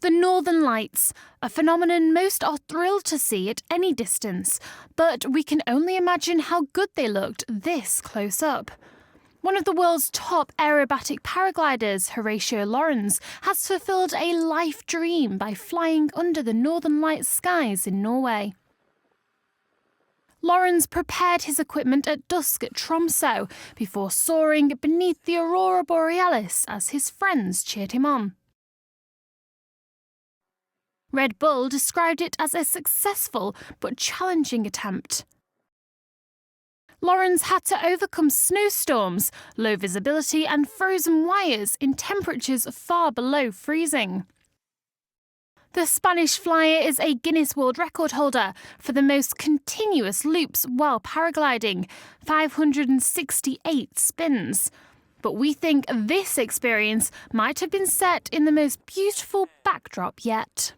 The Northern Lights, a phenomenon most are thrilled to see at any distance, but we can only imagine how good they looked this close up. One of the world's top aerobatic paragliders, Horatio Lawrence, has fulfilled a life dream by flying under the Northern Lights skies in Norway. Lawrence prepared his equipment at dusk at Tromsø before soaring beneath the aurora borealis as his friends cheered him on. Red Bull described it as a successful but challenging attempt. Lawrence had to overcome snowstorms, low visibility and frozen wires in temperatures far below freezing. The Spanish flyer is a Guinness World Record holder for the most continuous loops while paragliding, 568 spins. But we think this experience might have been set in the most beautiful backdrop yet.